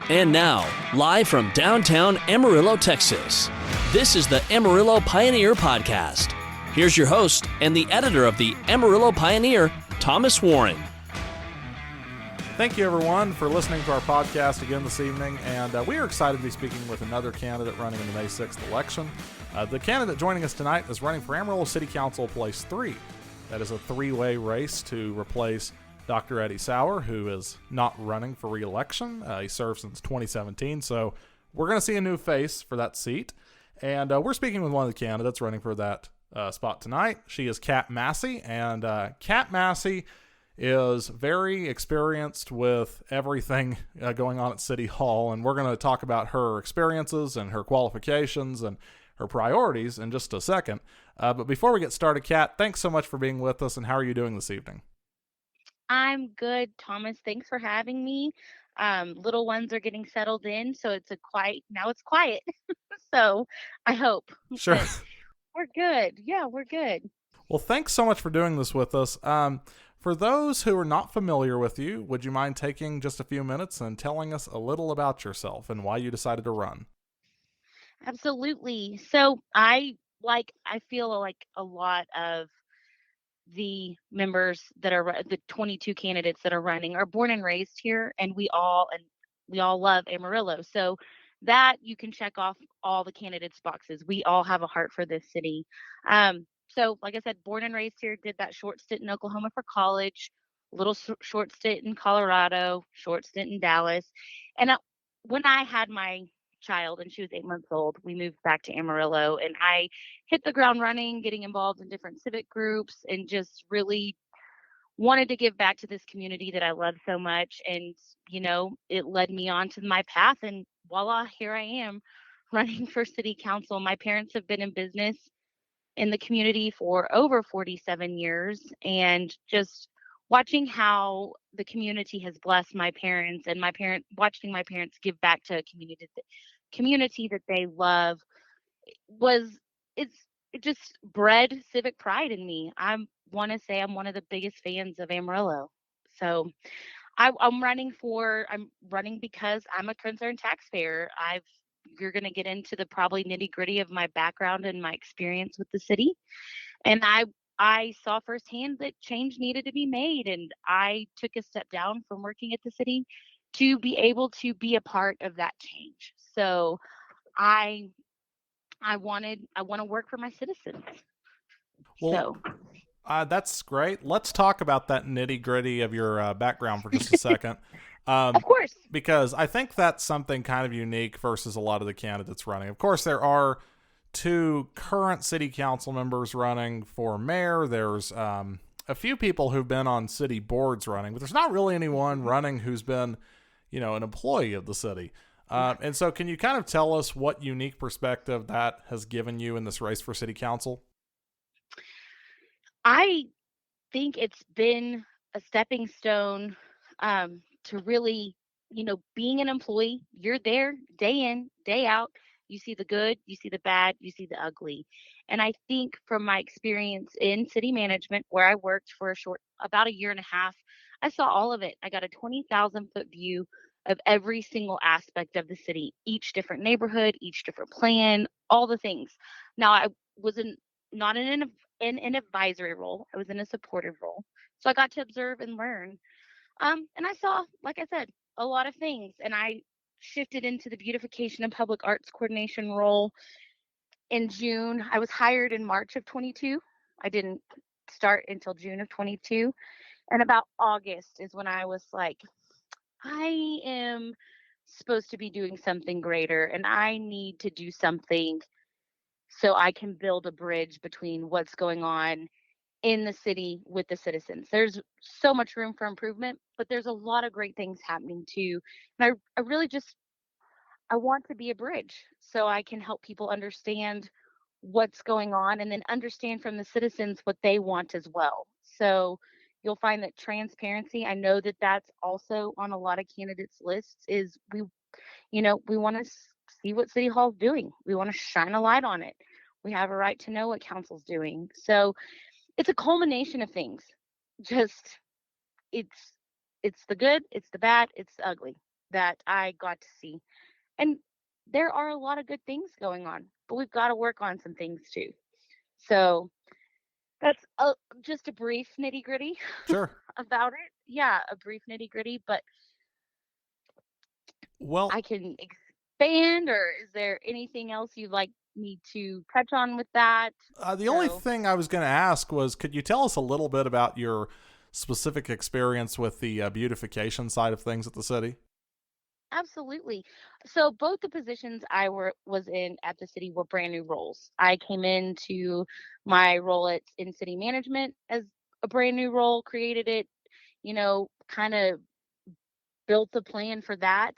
And now, live from downtown Amarillo, Texas, this is the Amarillo Pioneer Podcast. Here's your host and the editor of the Amarillo Pioneer, Thomas Warren. Thank you, everyone, for listening to our podcast again this evening. And we are excited to be speaking with another candidate running in the May 6th election. The candidate joining us tonight is running for Amarillo City Council Place 3. That is a three-way race to replace Dr. Eddie Sauer, who is not running for re-election. He served since 2017, so we're going to see a new face for that seat. And we're speaking with one of the candidates running for that spot tonight. She is Katt Massey, and Katt Massey is very experienced with everything going on at City Hall, and we're going to talk about her experiences and her qualifications and her priorities in just a second. But before we get started, Katt, thanks so much for being with us, and how are you doing this evening? I'm good, Thomas. Thanks for having me. Little ones are getting settled in, so it's quiet. So I hope. Sure. But we're good. Yeah, we're good. Well, thanks so much for doing this with us. For those who are not familiar with you, would you mind taking just a few minutes and telling us a little about yourself and why you decided to run? Absolutely. So I feel like a lot of the members that are the 22 candidates that are running are born and raised here, and we all love Amarillo. So that you can check off all the candidates boxes. We all have a heart for this city. So like I said, born and raised here, did that short stint in Oklahoma for college, little short stint in Colorado, short stint in Dallas. And when I had my child and she was 8 months old, we moved back to Amarillo, and I hit the ground running, getting involved in different civic groups, and just really wanted to give back to this community that I love so much. And, it led me on to my path. And voila, here I am running for city council. My parents have been in business in the community for over 47 years, and just watching how the community has blessed my parents, and watching my parents give back to a community that they love was it's it just bred civic pride in me. I want to say I'm one of the biggest fans of Amarillo. So I'm running because I'm a concerned taxpayer. You're going to get into the probably nitty gritty of my background and my experience with the city. And I saw firsthand that change needed to be made. And I took a step down from working at the city to be able to be a part of that change. So I I want to work for my citizens. Well, So that's great. Let's talk about that nitty gritty of your background for just a second. of course. Because I think that's something kind of unique versus a lot of the candidates running. Of course, there are two current city council members running for mayor. There's a few people who've been on city boards running, but there's not really anyone running who's been, an employee of the city. And so can you kind of tell us what unique perspective that has given you in this race for city council? I think it's been a stepping stone to really, being an employee. You're there day in, day out. You see the good, you see the bad, you see the ugly. And I think from my experience in city management, where I worked for about a year and a half, I saw all of it. I got a 20,000-foot view of every single aspect of the city, each different neighborhood, each different plan, all the things. Now, I was not in an advisory role. I was in a supportive role. So I got to observe and learn. And I saw, like I said, a lot of things. And I shifted into the beautification and public arts coordination role in June. I was hired in March of 22. I didn't start until June of 22. And about August is when I was like, I am supposed to be doing something greater, and I need to do something so I can build a bridge between what's going on in the city with the citizens. There's so much room for improvement, but there's a lot of great things happening too. And I really just I want to be a bridge so I can help people understand what's going on, and then understand from the citizens what they want as well. So you'll find that transparency, I know that that's also on a lot of candidates lists, is we want to see what city hall's doing. We want to shine a light on it. We have a right to know what council's doing. So it's a culmination of things. Just it's it's the good, it's the bad, it's the ugly. that I got to see. And there are a lot of good things going on, but we've got to work on some things too. So that's just a brief nitty gritty Sure. about it. Yeah, a brief nitty gritty, but Well, I can expand, or is there anything else you'd like me to touch on with that? the only So, thing I was going to ask was, could you tell us a little bit about your specific experience with the beautification side of things at the city? absolutely. So both the positions I was in at the city were brand new roles. I came into my role in city management as a brand new role, created it, kind of built a plan for that.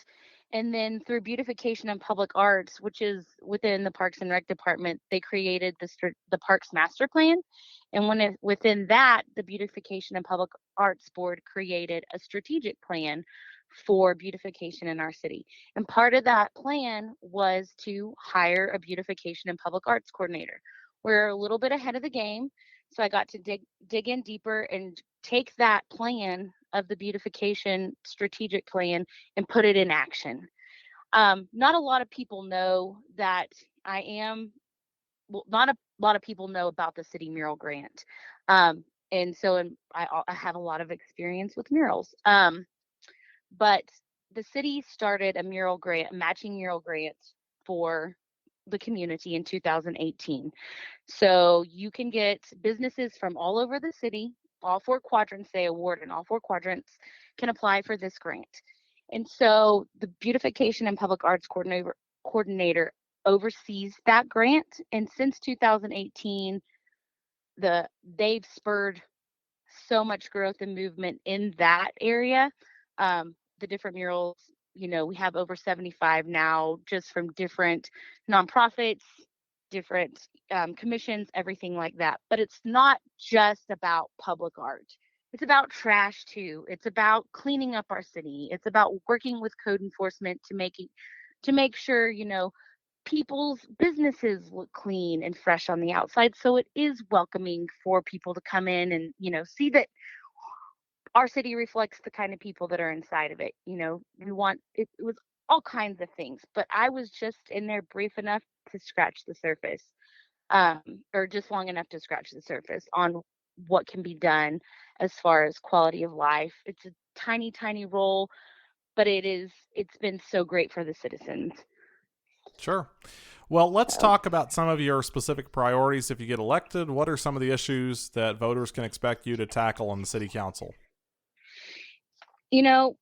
And then through beautification and public arts, which is within the Parks and Rec department, they created the Parks Master Plan. And within that, the Beautification and Public Arts Board created a strategic plan for beautification in our city. And part of that plan was to hire a beautification and public arts coordinator. We're a little bit ahead of the game, so I got to dig in deeper and take that plan of the beautification strategic plan and put it in action. Not a lot of people know that I am, well, not a lot of people know about the city mural grant. And so I have a lot of experience with murals. But the city started a mural grant, a matching mural grant for the community in 2018. So you can get businesses from all over the city, all four quadrants, they award in all four quadrants, can apply for this grant. And so the beautification and public arts coordinator oversees that grant. And since 2018, they've spurred so much growth and movement in that area. The different murals, we have over 75 now, just from different nonprofits, different commissions, everything like that. But it's not just about public art. It's about trash too. It's about cleaning up our city. It's about working with code enforcement to make sure, people's businesses look clean and fresh on the outside, so it is welcoming for people to come in and see that our city reflects the kind of people that are inside of it. We want it was all kinds of things, but I was just in there brief enough to scratch the surface, um, or just long enough to scratch the surface on what can be done as far as quality of life. It's a tiny role, but it's been so great for the citizens. Sure. Well, let's So, talk about some of your specific priorities if you get elected. What are some of the issues that voters can expect you to tackle in the city council? you know,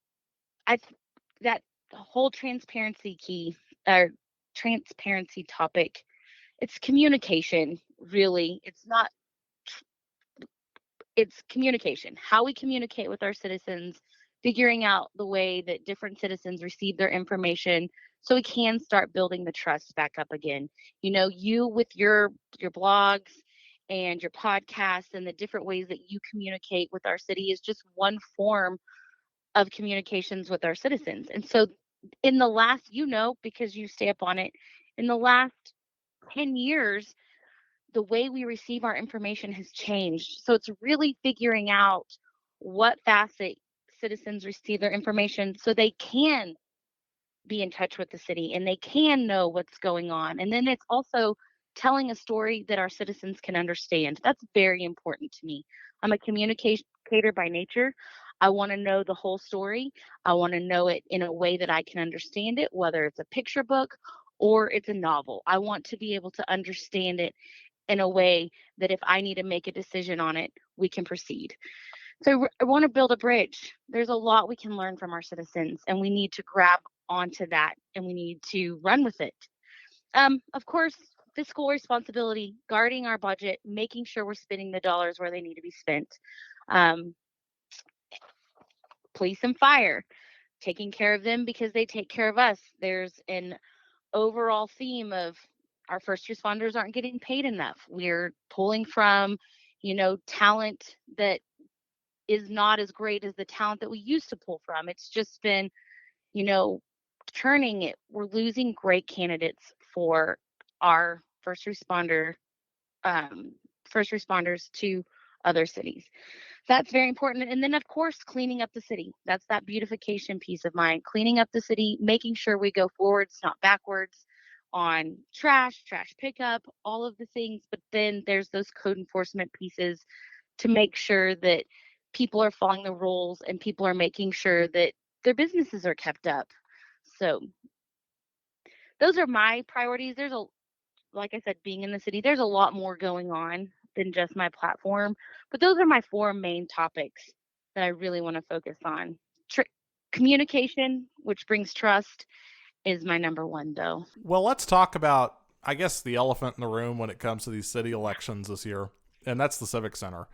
I th- that whole transparency key or transparency topic, it's communication, really. It's communication. How we communicate with our citizens, figuring out the way that different citizens receive their information so we can start building the trust back up again. You with your blogs and your podcasts and the different ways that you communicate with our city is just one form of communications with our citizens. And so in the last, because you stay up on it, in the last 10 years, the way we receive our information has changed. So it's really figuring out what facet citizens receive their information so they can be in touch with the city and they can know what's going on. And then it's also telling a story that our citizens can understand. That's very important to me. I'm a communicator by nature. I want to know the whole story. I want to know it in a way that I can understand it, whether it's a picture book or it's a novel. I want to be able to understand it in a way that if I need to make a decision on it, we can proceed. So I want to build a bridge. There's a lot we can learn from our citizens, and we need to grab onto that and we need to run with it. Of course, fiscal responsibility, guarding our budget, making sure we're spending the dollars where they need to be spent. Um, Police and fire, taking care of them because they take care of us. There's an overall theme of our first responders aren't getting paid enough. We're pulling from, talent that is not as great as the talent that we used to pull from. It's just been, you know, turning it. We're losing great candidates for our um, first responders to other cities. That's very important. And then, of course, cleaning up the city. That's that beautification piece of mine. Cleaning up the city, making sure we go forwards, not backwards on trash pickup, all of the things. But then there's those code enforcement pieces to make sure that people are following the rules and people are making sure that their businesses are kept up. So those are my priorities. Like I said, being in the city, there's a lot more going on than just my platform, but those are my four main topics that I really want to focus on. Tr- Communication, which brings trust, is my number one, though. Well, let's talk about, I guess, the elephant in the room when it comes to these city elections this year, and that's the Civic Center.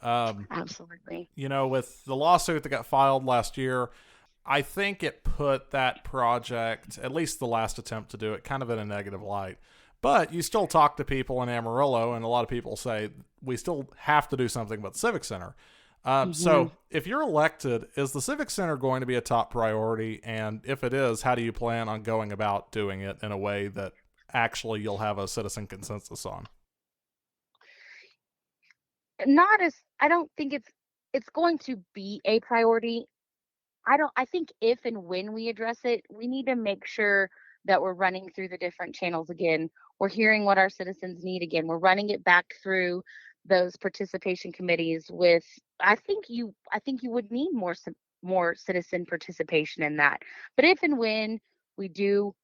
Um, Absolutely. with the lawsuit that got filed last year, I think it put that project, at least the last attempt to do it, kind of in a negative light. But you still talk to people in Amarillo, and a lot of people say we still have to do something about the Civic Center. Hmm. So, if you're elected, is the Civic Center going to be a top priority? And if it is, how do you plan on going about doing it in a way that actually you'll have a citizen consensus on? Not as I don't think it's going to be a priority. I think if and when we address it, we need to make sure that we're running through the different channels again. We're hearing what our citizens need again. We're running it back through those participation committees with I think you would need more citizen participation in that. But if and when we do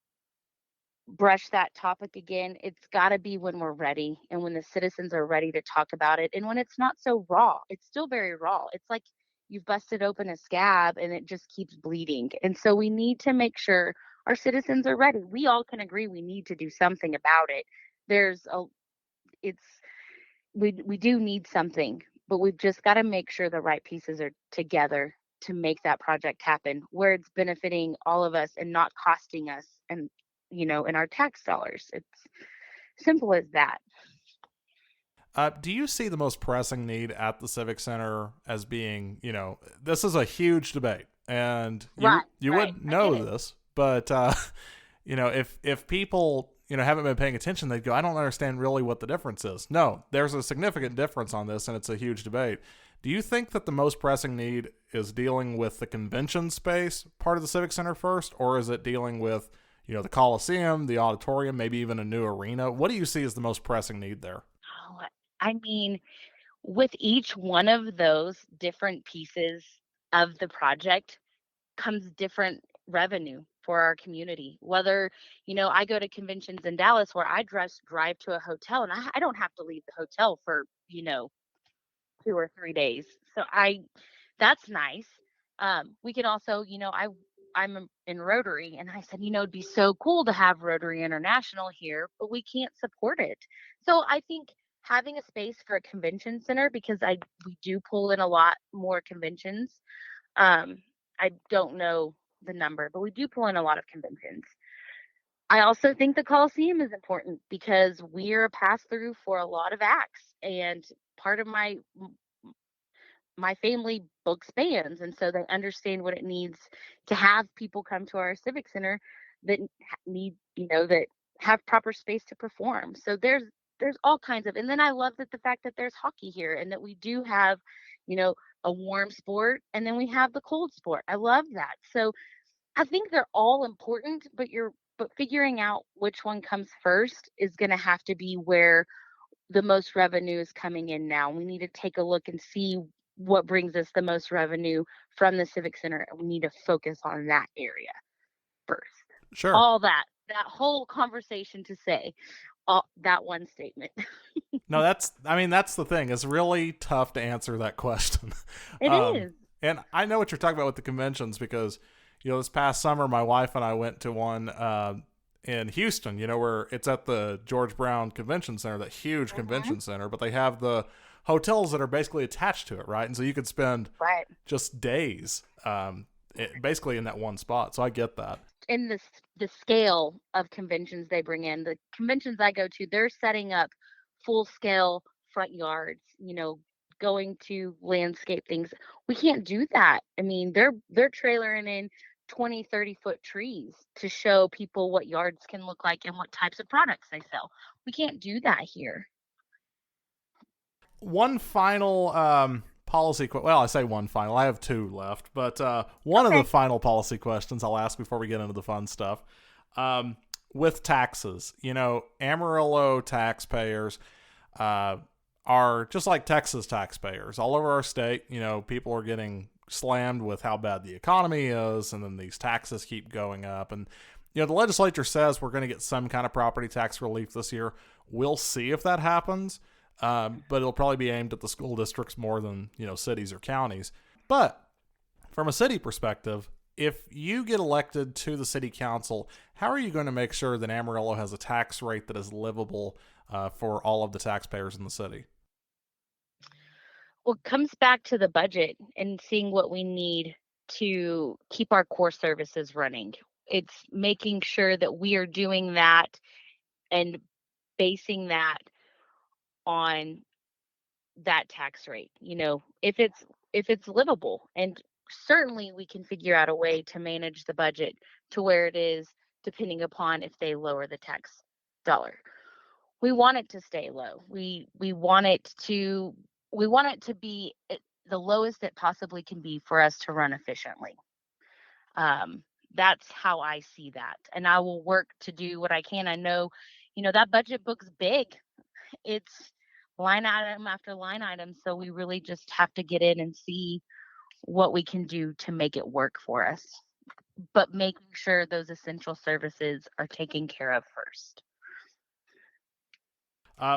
brush that topic again, it's got to be when we're ready and when the citizens are ready to talk about it and when it's not so raw. It's still very raw. It's like you've busted open a scab and it just keeps bleeding. And so we need to make sure our citizens are ready. We all can agree we need to do something about it. There's a it's we do need something, but we've just got to make sure the right pieces are together to make that project happen where it's benefiting all of us and not costing us and in our tax dollars. It's simple as that. Do you see the most pressing need at the Civic Center as being, this is a huge debate, and Right, you right. would I get know it. this, but if people haven't been paying attention, they'd go, I don't understand really what the difference is. No, there's a significant difference on this, and it's a huge debate. Do you think that the most pressing need is dealing with the convention space part of the Civic Center first, or is it dealing with the Coliseum, the auditorium, maybe even a new arena? What do you see as the most pressing need there? Oh, I mean, with each one of those different pieces of the project comes different revenue for our community. Whether, I go to conventions in Dallas where I just drive to a hotel and I don't have to leave the hotel for, 2 or 3 days. So that's nice. We can also, in Rotary, and I said, it'd be so cool to have Rotary International here, but we can't support it. So I think having a space for a convention center, because we do pull in a lot more conventions. Um, I don't know the number, but we do pull in a lot of conventions. I also think the Coliseum is important because we're a pass through for a lot of acts, and part of my family books bands, and so they understand what it needs to have people come to our civic center that need, that have proper space to perform. So there's all kinds of, and then I love that the fact that there's hockey here and that we do have, you know, a warm sport and then we have the cold sport. I love that. So I think they're all important, but figuring out which one comes first is going to have to be where the most revenue is coming in now. We need to take a look and see what brings us the most revenue from the Civic Center. And we need to focus on that area first. Sure. All that whole conversation to say, all, that one statement. No, that's the thing. It's really tough to answer that question. It is. And I know what you're talking about with the conventions because, this past summer, my wife and I went to one in Houston, where it's at the George Brown Convention Center, that huge Hmm. convention center, but they have the hotels that are basically attached to it, right? And so you could spend Right. just days basically in that one spot. So I get that. In the scale of conventions they bring in, the conventions I go to, they're setting up full scale front yards, going to landscape things. We can't do that. I mean, they're trailering in 20-30 foot trees to show people what yards can look like and what types of products they sell. We can't do that here. One final well, I say one final. I have two left, but one of the final policy questions I'll ask before we get into the fun stuff. With taxes, Amarillo taxpayers are just like Texas taxpayers all over our state. People are getting slammed with how bad the economy is, and then these taxes keep going up. And the legislature says we're going to get some kind of property tax relief this year. We'll see if that happens, but it'll probably be aimed at the school districts more than cities or counties. But from a city perspective, if you get elected to the city council, how are you going to make sure that Amarillo has a tax rate that is livable for all of the taxpayers in the city? Well, it comes back to the budget and seeing what we need to keep our core services running. It's making sure that we are doing that and basing that on that tax rate. If it's livable, and certainly we can figure out a way to manage the budget to where it is, depending upon if they lower the tax dollar. We want it to stay low. We want it to be the lowest it possibly can be for us to run efficiently. That's how I see that, and I will work to do what I can. I know, that budget book's big. It's line item after line item, so we really just have to get in and see what we can do to make it work for us, but making sure those essential services are taken care of first.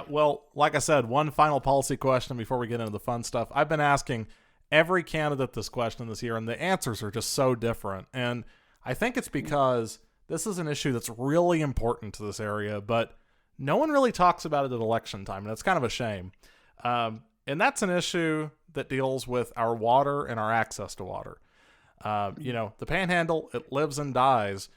Well, like I said, one final policy question before we get into the fun stuff. I've been asking every candidate this question this year, and the answers are just so different. And I think it's because this is an issue that's really important to this area, but no one really talks about it at election time, and it's kind of a shame. And that's an issue that deals with our water and our access to water. The Panhandle, it lives and dies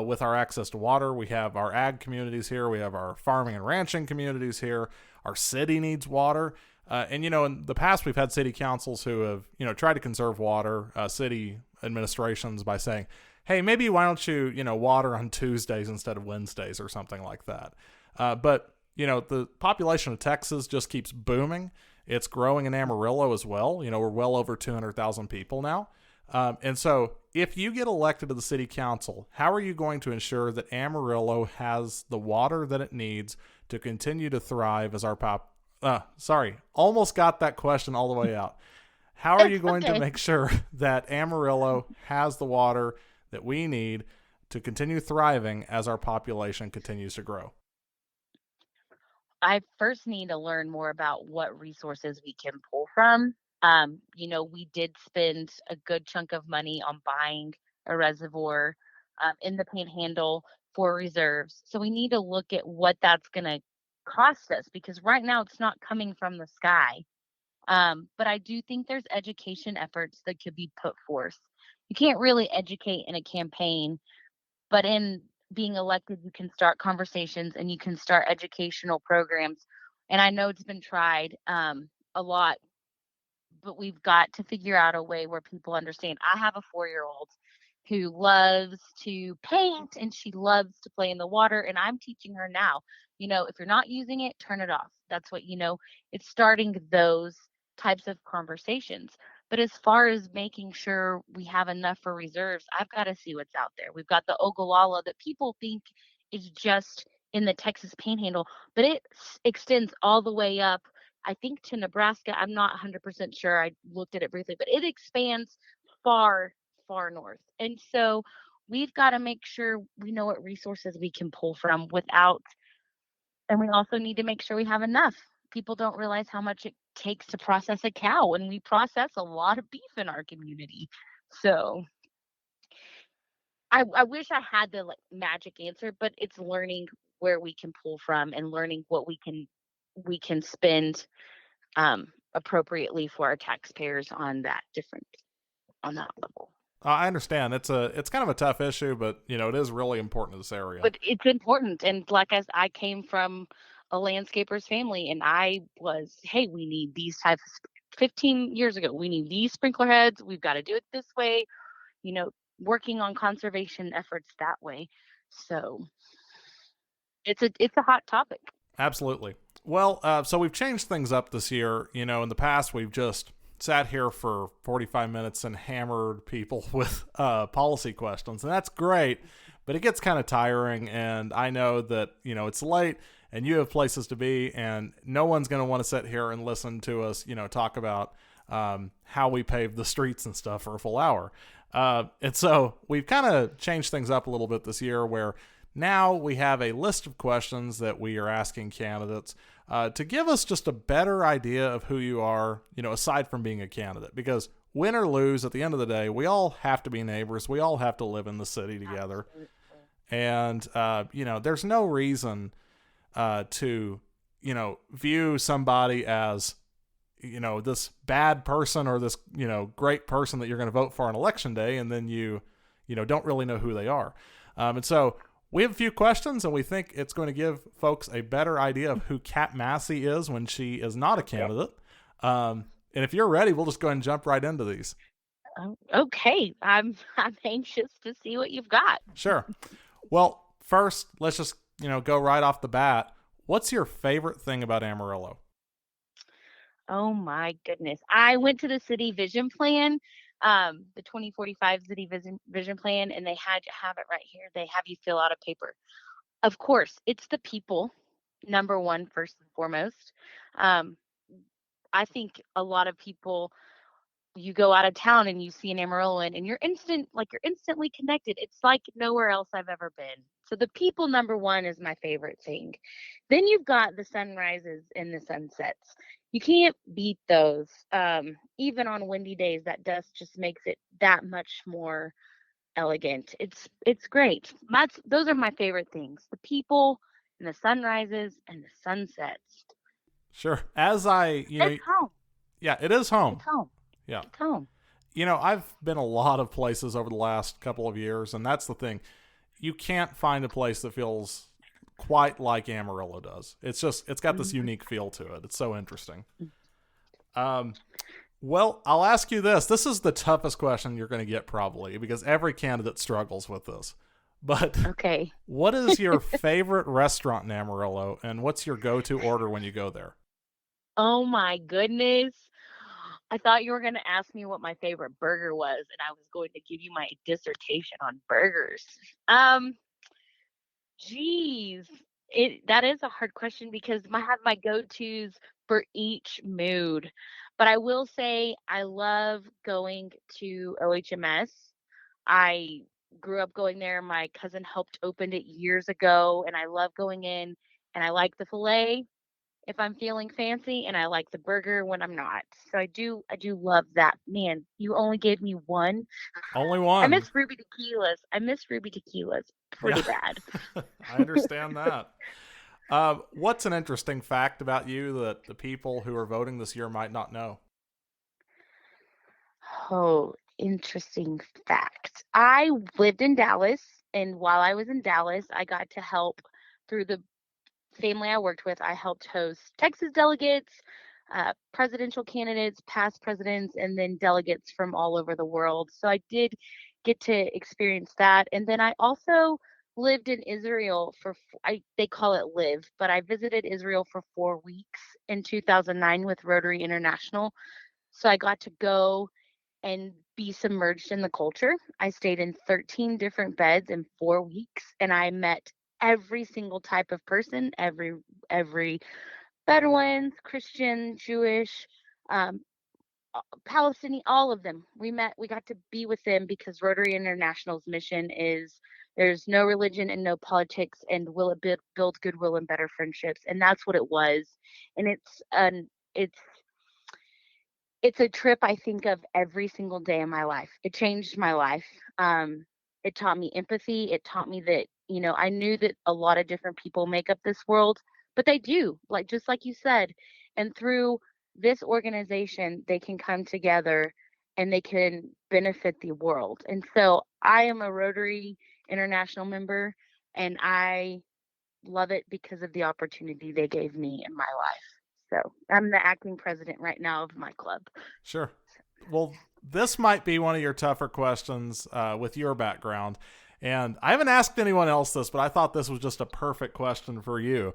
with our access to water. We have our ag communities here. We have our farming and ranching communities here. Our city needs water. And in the past, we've had city councils who have, tried to conserve water, city administrations, by saying, hey, maybe why don't you, water on Tuesdays instead of Wednesdays or something like that. But the population of Texas just keeps booming. It's growing in Amarillo as well. We're well over 200,000 people now. And so if you get elected to the city council, how are you going to ensure that Amarillo has the water that it needs to continue to thrive as our almost got that question all the way out. How are you going to make sure that Amarillo has the water that we need to continue thriving as our population continues to grow? I first need to learn more about what resources we can pull from. We did spend a good chunk of money on buying a reservoir in the Panhandle for reserves. So we need to look at what that's going to cost us, because right now it's not coming from the sky. But I do think there's education efforts that could be put forth. You can't really educate in a campaign, but in being elected, you can start conversations and you can start educational programs. And I know it's been tried a lot, but we've got to figure out a way where people understand. I have a 4-year-old who loves to paint and she loves to play in the water. And I'm teaching her now, if you're not using it, turn it off. That's what, it's starting those types of conversations. But as far as making sure we have enough for reserves, I've got to see what's out there. We've got the Ogallala that people think is just in the Texas Panhandle, but it extends all the way up, I think, to Nebraska. I'm not 100% sure. I looked at it briefly, but it expands far, far north. And so we've got to make sure we know what resources we can pull from and we also need to make sure we have enough. People don't realize how much it takes to process a cow, and we process a lot of beef in our community. So I wish I had the magic answer, but it's learning where we can pull from and learning what we can spend appropriately for our taxpayers on that level. I understand. It's kind of a tough issue, but it is really important to this area. But it's important, and like I came from a landscaper's family, and I was, hey, we need these types. 15 years ago, we need these sprinkler heads. We've got to do it this way. Working on conservation efforts that way. So it's a hot topic. Absolutely. Well, so we've changed things up this year. In the past, we've just sat here for 45 minutes and hammered people with policy questions, and that's great, but it gets kind of tiring, and I know that, it's late and you have places to be, and no one's going to want to sit here and listen to us, talk about how we paved the streets and stuff for a full hour. And so we've kind of changed things up a little bit this year, where now we have a list of questions that we are asking candidates to give us just a better idea of who you are, aside from being a candidate. Because win or lose, at the end of the day, we all have to be neighbors. We all have to live in the city together. Absolutely. And, there's no reason to, view somebody as, this bad person or this, great person that you're going to vote for on election day, and then you don't really know who they are. And so we have a few questions, and we think it's going to give folks a better idea of who Katt Massey is when she is not a candidate. And if you're ready, we'll just go ahead and jump right into these. Okay. I'm anxious to see what you've got. Sure. Well, first, let's just, go right off the bat. What's your favorite thing about Amarillo? Oh my goodness. I went to the city vision plan, the 2045 city vision plan, and they had to have it right here. They have you fill out a paper. Of course, it's the people, number one, first and foremost. I think a lot of people, you go out of town and you see an Amarilloan and you're instantly connected. It's like nowhere else I've ever been. So the people, number one, is my favorite thing. Then you've got the sunrises and the sunsets. You can't beat those. Even on windy days, that dust just makes it that much more elegant. It's great. Those are my favorite things. The people and the sunrises and the sunsets. Sure. It's home. Yeah, it is home. It's home. Yeah. It's home. I've been a lot of places over the last couple of years, and that's the thing. You can't find a place that feels quite like Amarillo does. It's got this unique feel to it. It's so interesting. Well, I'll ask you this. This is the toughest question you're going to get probably, because every candidate struggles with this. But okay. What is your favorite restaurant in Amarillo, and what's your go-to order when you go there? Oh my goodness. I thought you were going to ask me what my favorite burger was, and I was going to give you my dissertation on burgers. Geez, that is a hard question because I have my go-tos for each mood. But I will say I love going to OHMS. I grew up going there. My cousin helped open it years ago, and I love going in, and I like the filet if I'm feeling fancy, and I like the burger when I'm not. So I do love that. Man, you only gave me one. Only one. I miss Ruby Tequilas. Pretty bad. I understand that. What's an interesting fact about you that the people who are voting this year might not know? Oh, interesting fact. I lived in Dallas, and while I was in Dallas, I got to help through the family I worked with. I helped host Texas delegates, presidential candidates, past presidents, and then delegates from all over the world. So I did get to experience that. And then I also lived in Israel they call it live, but I visited Israel for 4 weeks in 2009 with Rotary International. So I got to go and be submerged in the culture. I stayed in 13 different beds in 4 weeks, and I met every single type of person, every Bedouins, Christian, Jewish, Palestinian, all of them. We got to be with them because Rotary International's mission is there's no religion and no politics, and will it build goodwill and better friendships. And that's what it was. And it's a trip I think of every single day of my life. It changed my life. It taught me empathy. It taught me that, I knew that a lot of different people make up this world, but they do, just like you said. And through this organization, they can come together and they can benefit the world. And so I am a Rotary International member, and I love it because of the opportunity they gave me in my life. So I'm the acting president right now of my club. Sure. Well, this might be one of your tougher questions with your background. And I haven't asked anyone else this, but I thought this was just a perfect question for you.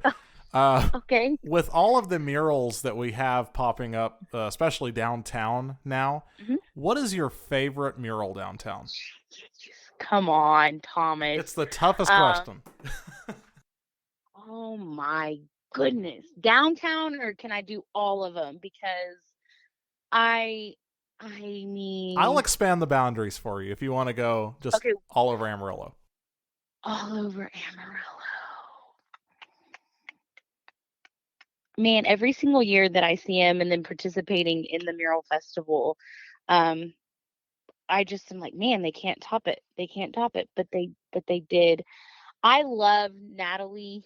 Uh, Okay. with all of the murals that we have popping up, especially downtown now, Mhm. what is your favorite mural downtown? Come on, Thomas. It's the toughest Um, question. oh my goodness. Downtown, or can I do all of them? Because I I I'll mean, expand the boundaries for you if you want to go just okay, all over Amarillo. all over Amarillo. Man, every single year that I see him and then participating in the mural festival, um, I just am like, man, they can't top it. They can't top it. But they did. I love Natalie.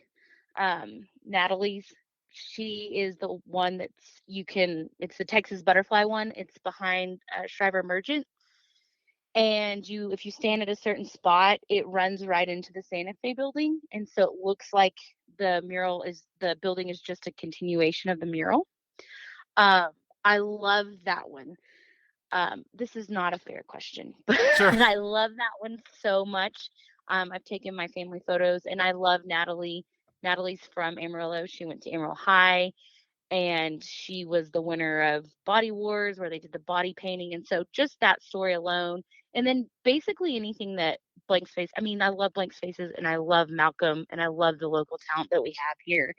Natalie's she is the one that's you can it's the Texas butterfly one. It's behind Shriver Merchant. And you if you stand at a certain spot, it runs right into the Santa Fe building. And so it looks like the building is just a continuation of the mural. Um, I love that one. This is not a fair question, but Sure. I love that one so much. I've taken my family photos, and I love Natalie. Natalie's from Amarillo. She went to Amarillo High, and she was the winner of Body Wars, where they did the body painting. And so, just that story alone, and then basically anything that Blank Space. I mean, I love Blank Spaces, and I love Malcolm, and I love the local talent that we have here.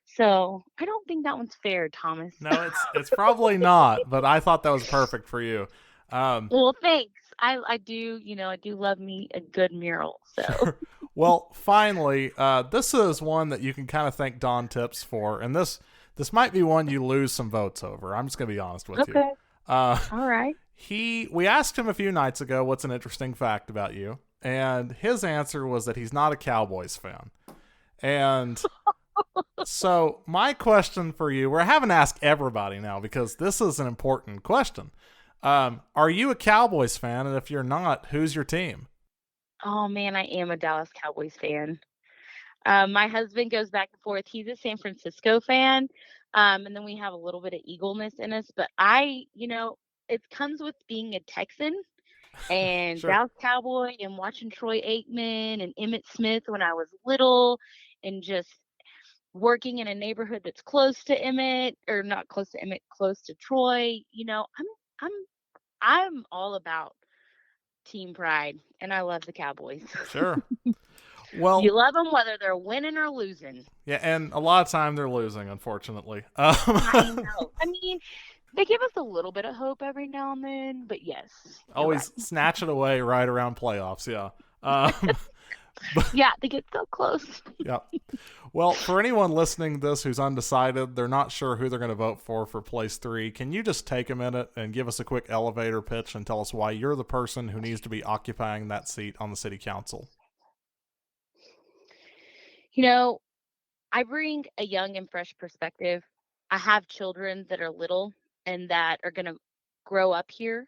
So I don't think that one's fair, Thomas. No, it's probably not, but I thought that was perfect for you. Um, Well, thanks. I do, I do love me a good mural. So, sure. Well, finally, this is one that you can kind of thank Don Tips for, and this might be one you lose some votes over. I'm just gonna be honest with you. okay. Uh, All right. we asked him a few nights ago what's an interesting fact about you, and his answer was that he's not a Cowboys fan. And so my question for you, we're having to ask everybody now because this is an important question. Are you a Cowboys fan? And if you're not, who's your team? Oh man, I am a Dallas Cowboys fan. My husband goes back and forth. He's a San Francisco fan. And then we have a little bit of Eagleness in us, but it comes with being a Texan and Sure. Dallas Cowboy and watching Troy Aikman and Emmitt Smith when I was little and just working in a neighborhood that's close to Emmett or not close to Emmett, close to Troy. I'm I'm all about team pride, and I love the Cowboys. Sure. You Well, love them whether they're winning or losing. yeah, and a lot of time they're losing, unfortunately. I know. I mean, they give us a little bit of hope every now and then, but yes, you're right. Always snatch it away right around playoffs, yeah. Um, Yeah, they get so close. yeah. Well, for anyone listening to this who's undecided, they're not sure who they're going to vote for place 3, can you just take a minute and give us a quick elevator pitch and tell us why you're the person who needs to be occupying that seat on the city council? You know, I bring a young and fresh perspective. I have children that are little and that are going to grow up here.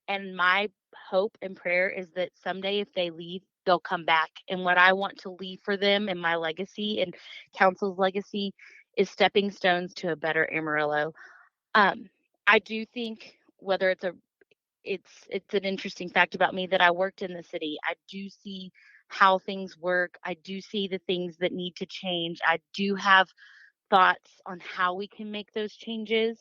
And my hope and prayer is that someday if they leave, they'll come back. And what I want to leave for them and my legacy and council's legacy is stepping stones to a better Amarillo. Um, I do think whether it's an interesting fact about me that I worked in the city. I do see how things work. I do see the things that need to change. I do have thoughts on how we can make those changes.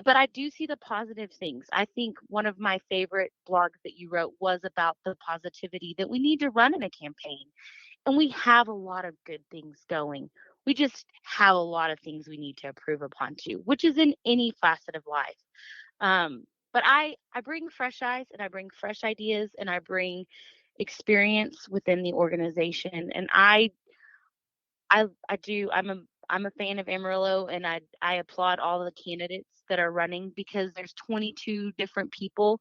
But I do see the positive things. I think one of my favorite blogs that you wrote was about the positivity that we need to run in a campaign. And we have a lot of good things going. We just have a lot of things we need to improve upon too, which is in any facet of life. But I bring fresh eyes and I bring fresh ideas and I bring experience within the organization. And I do I'm a fan of Amarillo, and I applaud all the candidates that are running because there's 22 different people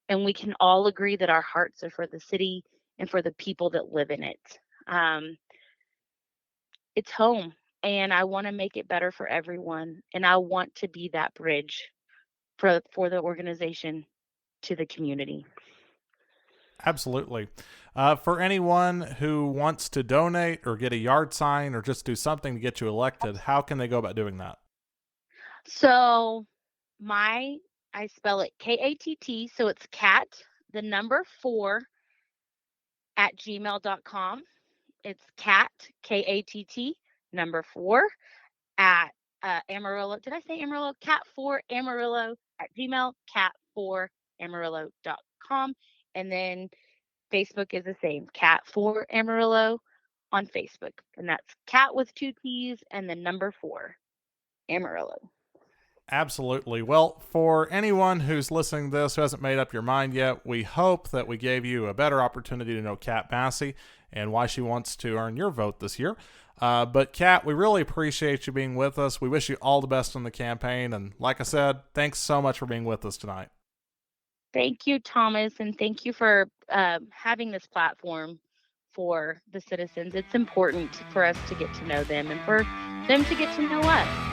and we can all agree that our hearts are for the city and for the people that live in it. Um, it's home, and I want to make it better for everyone, and I want to be that bridge for the organization to the community. Absolutely. For anyone who wants to donate or get a yard sign or just do something to get you elected, how can they go about doing that? So my I spell it Katt, so it's cat, the number 4 at gmail.com. It's Katt, Katt, number 4 at Amarillo. Did I say Amarillo? Katt4Amarillo at Gmail, Katt4Amarillo.com. And then Facebook is the same, Katt4Amarillo on Facebook. And that's Katt with 2 T's and the number 4, Amarillo. Absolutely. Well, for anyone who's listening to this who hasn't made up your mind yet, we hope that we gave you a better opportunity to know Katt Massey and why she wants to earn your vote this year. But Katt, we really appreciate you being with us. We wish you all the best in the campaign. And like I said, thanks so much for being with us tonight. Thank you, Thomas, and thank you for having this platform for the citizens. It's important for us to get to know them and for them to get to know us.